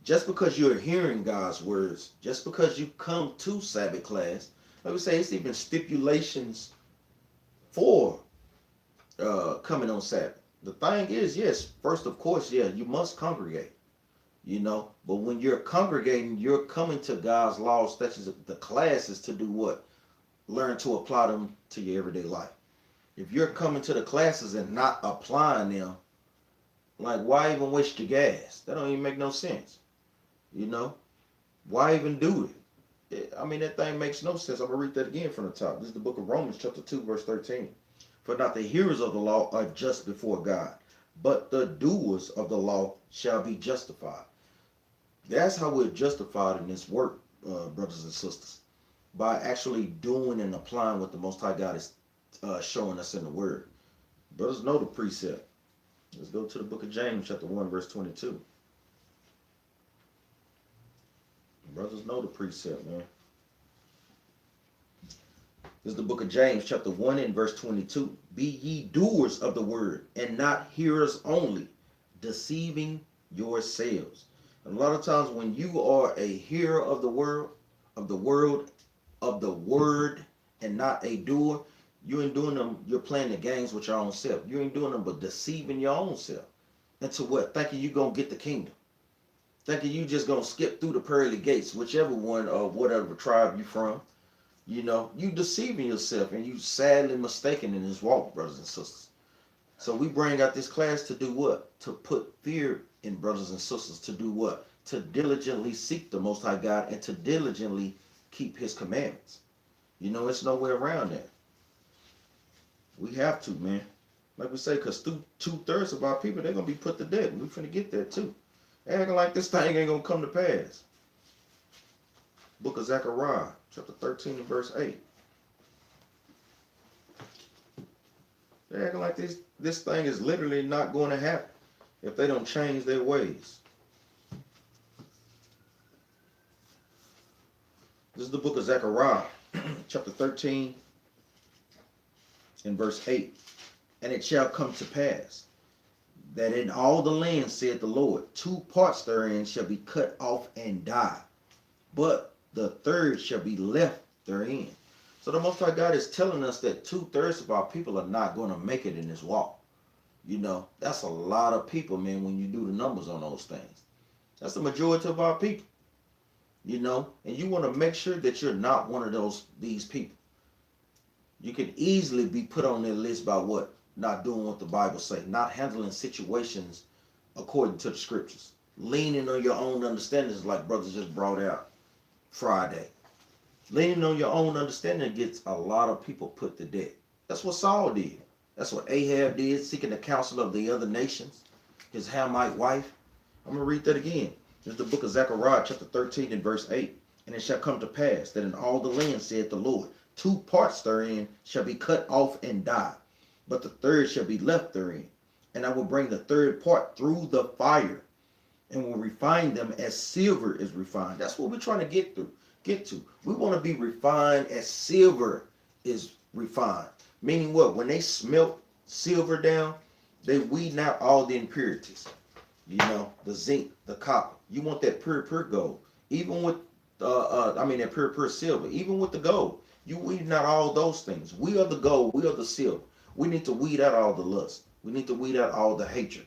Just because you're hearing God's words, just because you come to Sabbath class, like we say, it's even stipulations for coming on Sabbath. The thing is, yes, first, of course, yeah, you must congregate, but when you're congregating, you're coming to God's laws, such as the classes, to do what? Learn to apply them to your everyday life. If you're coming to the classes and not applying them, like, why even waste your gas? That don't even make no sense. Why even do it? That thing makes no sense. I'm going to read that again from the top. This is the book of Romans chapter 2, verse 13. For not the hearers of the law are just before God, but the doers of the law shall be justified. That's how we're justified in this work, brothers and sisters, by actually doing and applying what the Most High God is showing us in the Word. Brothers know the precept. Let's go to the book of James, chapter 1, verse 22. Brothers know the precept, man. This is the book of James, chapter 1 and verse 22. Be ye doers of the word, and not hearers only, deceiving yourselves. And a lot of times when you are a hearer of the word, and not a doer, you ain't doing them, you're playing the games with your own self. You ain't doing them but deceiving your own self. Into what? Thinking you gonna get the kingdom. Thinking you just gonna skip through the pearly gates, whichever one or whatever tribe you from. You deceiving yourself and you sadly mistaken in this walk, brothers and sisters. So we bring out this class to do what? To put fear in brothers and sisters. To do what? To diligently seek the Most High God and to diligently keep His commandments. It's no way around that. We have to, man. Like we say, because 2/3 of our people, they're going to be put to death. And we're finna get that too. They're acting like this thing ain't going to come to pass. Book of Zechariah, chapter 13 and verse 8. They're acting like this thing is literally not going to happen if they don't change their ways. This is the book of Zechariah, chapter 13 and verse 8. And it shall come to pass that in all the land, saith the Lord, 2 parts therein shall be cut off and die, but the third shall be left therein. So the Most High God is telling us that 2/3 of our people are not going to make it in this walk. That's a lot of people, man, when you do the numbers on those things. That's the majority of our people. And you want to make sure that you're not one of these people. You can easily be put on their list by what? Not doing what the Bible says, not handling situations according to the scriptures, leaning on your own understandings, like brothers just brought out Friday. Leaning on your own understanding gets a lot of people put to death. That's what Saul did. That's what Ahab did, seeking the counsel of the other nations, his Hamite wife. I'm going to read that again. This is the book of Zechariah, chapter 13 and verse 8. And it shall come to pass that in all the land, saith the Lord, 2 parts therein shall be cut off and die, but the third shall be left therein. And I will bring the third part through the fire, and will refine them as silver is refined. That's what we're trying to get to. We want to be refined as silver is refined. Meaning what? When they smelt silver down, they weed out all the impurities. You know, the zinc, the copper. You want that pure gold. Even with that pure silver. Even with the gold, you weed out all those things. We are the gold. We are the silver. We need to weed out all the lust. We need to weed out all the hatred.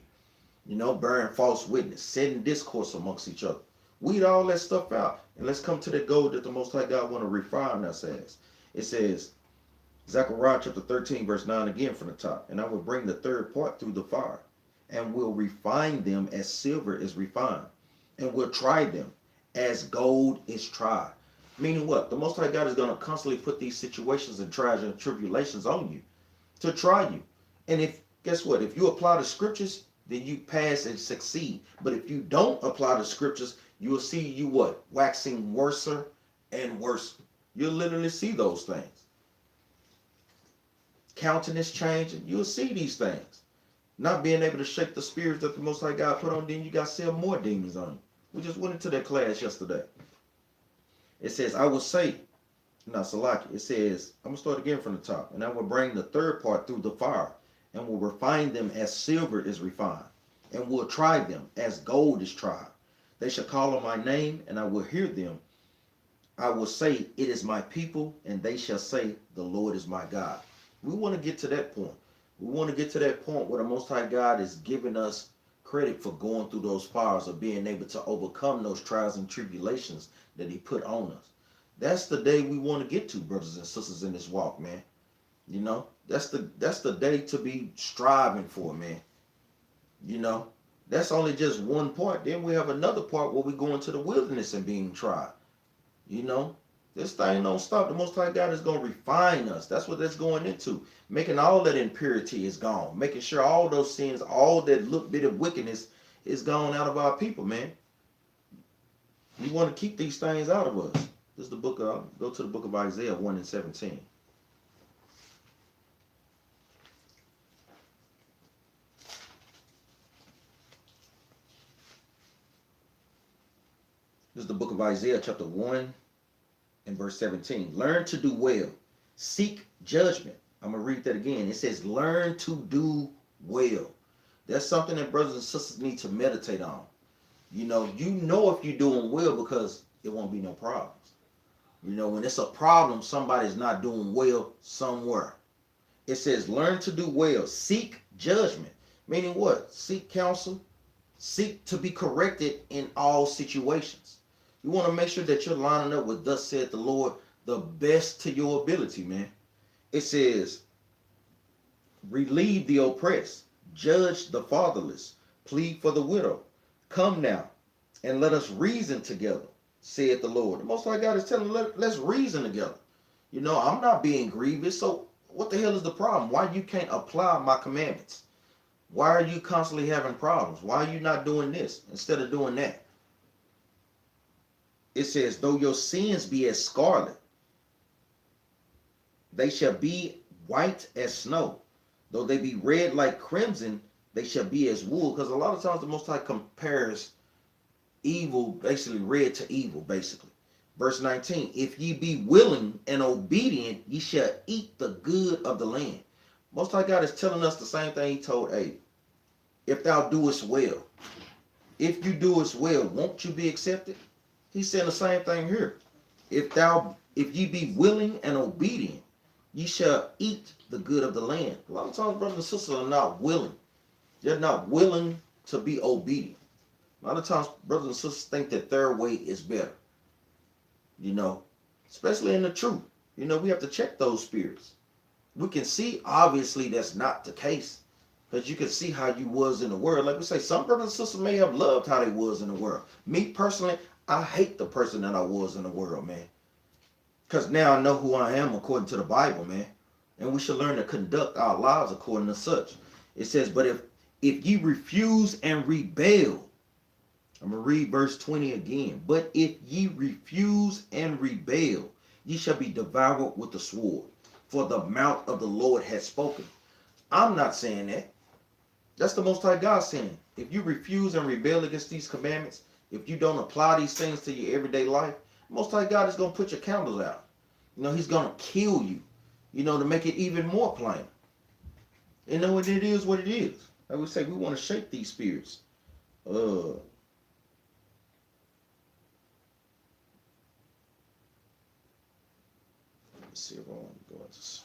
You know, bearing false witness, setting discourse amongst each other. Weed all that stuff out. And let's come to the gold that the Most High God want to refine us as. It says, Zechariah chapter 13, verse 9 again from the top. And I will bring the third part through the fire, and will refine them as silver is refined, and will try them as gold is tried. Meaning what? The Most High God is going to constantly put these situations and trials and tribulations on you to try you. And if, guess what? If you apply the scriptures, then you pass and succeed. But if you don't apply the scriptures, you will see you what? Waxing worser and worse. You'll literally see those things. Countenance changing. You'll see these things. Not being able to shake the spirits that the Most High God put on, then you got to sell more demons on you. We just went into that class yesterday. It says, I will say, Salaki, it says, I'm going to start again from the top. And I will bring the third part through the fire, and will refine them as silver is refined, and will try them as gold is tried. They shall call on my name, and I will hear them. I will say, it is my people, and they shall say, the Lord is my God. We want to get to that point. We want to get to that point where the Most High God is giving us credit for going through those fires, or being able to overcome those trials and tribulations that he put on us. That's the day we want to get to, brothers and sisters, in this walk, man. You know, that's the day to be striving for, man. You know, that's only just one part. Then we have another part where we go into the wilderness and being tried. You know, this thing don't stop. The Most High God is going to refine us. That's what that's going into. Making all that impurity is gone. Making sure all those sins, all that little bit of wickedness is gone out of our people, man. We want to keep these things out of us. This is the book of, go to the book of Isaiah 1 and 17. This is the book of Isaiah chapter 1 and verse 17. Learn to do well. Seek judgment. I'm going to read that again. It says, learn to do well. That's something that brothers and sisters need to meditate on. You know if you're doing well because it won't be no problems. You know, when it's a problem, somebody's not doing well somewhere. It says, learn to do well. Seek judgment. Meaning what? Seek counsel. Seek to be corrected in all situations. You want to make sure that you're lining up with thus said the Lord, the best to your ability, man. It says, relieve the oppressed, judge the fatherless, plead for the widow. Come now, and let us reason together, saith the Lord. The Most High God is telling, let's reason together. You know, I'm not being grievous, so what the hell is the problem? Why you can't apply my commandments? Why are you constantly having problems? Why are you not doing this instead of doing that? It says, though your sins be as scarlet, they shall be white as snow. Though they be red like crimson, they shall be as wool. Because a lot of times the Most High compares evil, basically red to evil, basically. Verse 19, if ye be willing and obedient, ye shall eat the good of the land. Most High God is telling us the same thing he told Abe. If thou doest well, if you doest well, won't you be accepted? He's saying the same thing here. If ye be willing and obedient, ye shall eat the good of the land. A lot of times brothers and sisters are not willing. They're not willing to be obedient. A lot of times brothers and sisters think that their way is better. You know, especially in the truth. You know, we have to check those spirits. We can see, obviously, that's not the case. Because you can see how you was in the world. Like we say, some brothers and sisters may have loved how they was in the world. Me, personally, I hate the person that I was in the world, man. Because now I know who I am according to the Bible, man. And we should learn to conduct our lives according to such. It says, but if ye refuse and rebel, I'm going to read verse 20 again. But if ye refuse and rebel, ye shall be devoured with the sword, for the mouth of the Lord has spoken. I'm not saying that. That's the Most High God saying. If you refuse and rebel against these commandments, if you don't apply these things to your everyday life, Most High God is going to put your candles out. He's going to kill you, to make it even more plain. It is what it is. Like we say, we want to shake these spirits. Let's see if I want to go into this.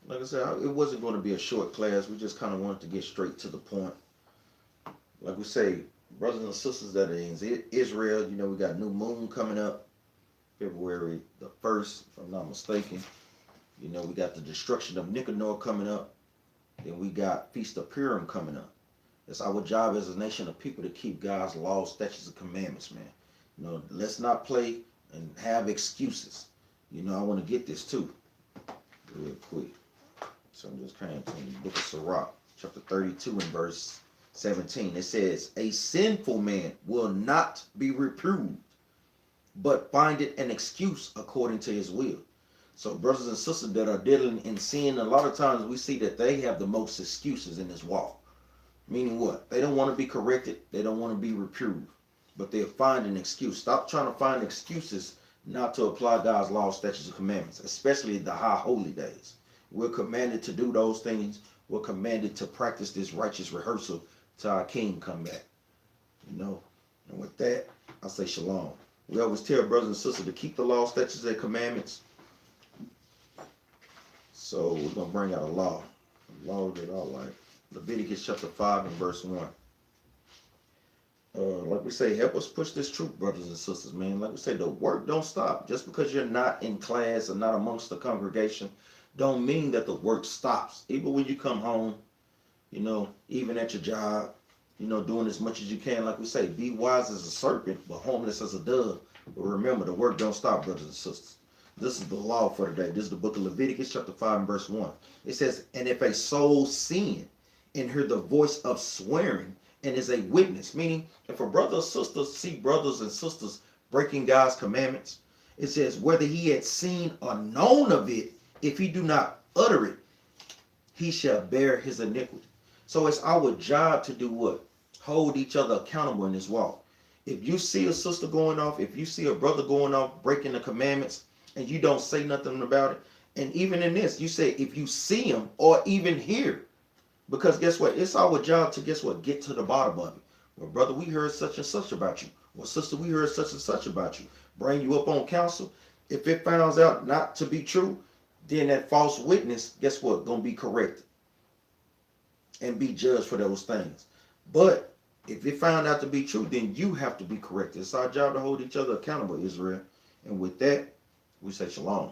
Like I said, it wasn't going to be a short class. We just kind of wanted to get straight to the point. Like we say, brothers and sisters that are in Israel, we got new moon coming up, February the 1st, if I'm not mistaken. We got the destruction of Nicanor coming up. Then we got Feast of Purim coming up. It's our job as a nation of people to keep God's laws, statutes, and commandments, man. Let's not play and have excuses. I want to get this too, real quick. So I'm just kind of in the book of Sirach, chapter 32 and verse 17. It says, a sinful man will not be reproved, but findeth an excuse according to his will. So brothers and sisters that are dealing in sin, a lot of times we see that they have the most excuses in this walk. Meaning what? They don't want to be corrected. They don't want to be reproved. But they'll find an excuse. Stop trying to find excuses not to apply God's law, statutes, and commandments, especially the high holy days. We're commanded to do those things. We're commanded to practice this righteous rehearsal till our King come back. And with that, I say shalom. We always tell brothers and sisters to keep the law, statutes, and commandments. So we're going to bring out a law. A law that I like. Leviticus chapter 5 and verse 1. Like we say, help us push this truth, brothers and sisters, man. Like we say, the work don't stop. Just because you're not in class or not amongst the congregation, don't mean that the work stops. Even when you come home, even at your job, doing as much as you can. Like we say, be wise as a serpent, but harmless as a dove. But remember, the work don't stop, brothers and sisters. This is the law for today. This is the book of Leviticus chapter 5 and verse 1. It says, and if a soul sin and hear the voice of swearing and is a witness, meaning if a brother or sister see brothers and sisters breaking God's commandments, it says whether he had seen or known of it, if he do not utter it, he shall bear his iniquity. So it's our job to do what? Hold each other accountable in this walk. If you see a sister going off, if you see a brother going off, breaking the commandments, and you don't say nothing about it, and even in this, you say if you see him or even hear, because guess what? It's our job to, get to the bottom of it. Well, brother, we heard such and such about you. Well, sister, we heard such and such about you. Bring you up on counsel. If it finds out not to be true, then that false witness, guess what? Going to be corrected and be judged for those things. But if it found out to be true, then you have to be corrected. It's our job to hold each other accountable, Israel. And with that, we say shalom.